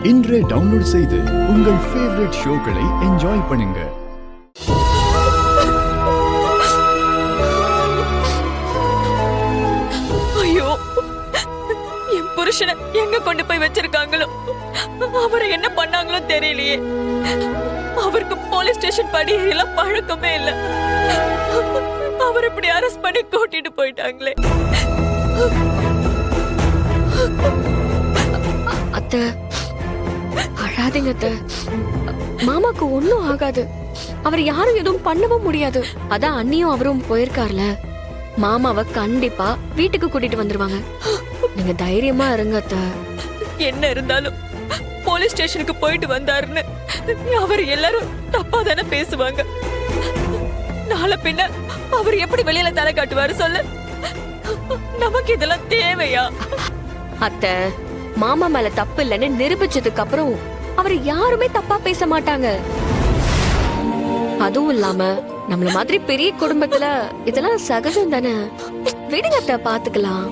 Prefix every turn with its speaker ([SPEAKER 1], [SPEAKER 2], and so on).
[SPEAKER 1] இன்றே டவுன்லோட் செய்து உங்கள் ஃபேவரட் ஷோக்களை என்ஜாய் பண்ணுங்க.
[SPEAKER 2] ஐயோ, என் புருஷனை எங்க கொண்டு போய் வச்சிருக்காங்களோ, அவரை என்ன பண்ணாங்களோ தெரியலையே. அவருக்கு போலீஸ் ஸ்டேஷன் படி எல்லாம் பழக்கமே இல்ல. அவர் இப்படி அரெஸ்ட் பண்ணி கூட்டிட்டு போயிட்டாங்களே.
[SPEAKER 3] அத்தை, அழாதீங்க அத்தை. மாமாக்கு ஒண்ணும் ஆகாது. அவர் யாரும் எதுவும் பண்ணவும் முடியாது. அதான் அண்ணியும் அவரும் போயிருக்கார்ல, மாமாவை கண்டிப்பா வீட்டுக்கு கூட்டிட்டு வந்துருவாங்க. நீங்க தைரியமா இருங்க அத்தை.
[SPEAKER 2] என்ன இருந்தாலும் போலீஸ் ஸ்டேஷனுக்கு போயிட்டு வந்தாருன்னு அவர் எல்லாரும் தப்பா தானே பேசுவாங்க. நாளை பின்ன அவர் எப்படி வெளியில தலை காட்டுவாரு சொல்லு. நமக்கு இதெல்லாம் தேவையா?
[SPEAKER 3] அத்தை, மாமா மேல தப்பு இல்லைன்னு நிரூபிச்சதுக்கு அப்புறம் அவர் யாருமே தப்பா பேச மாட்டாங்க. அதுவும் இல்லாம நம்மள மாதிரி பெரிய குடும்பத்துல இதெல்லாம் சகஜம் தானே. விடுங்க அத்தை, பாத்துக்கலாம்.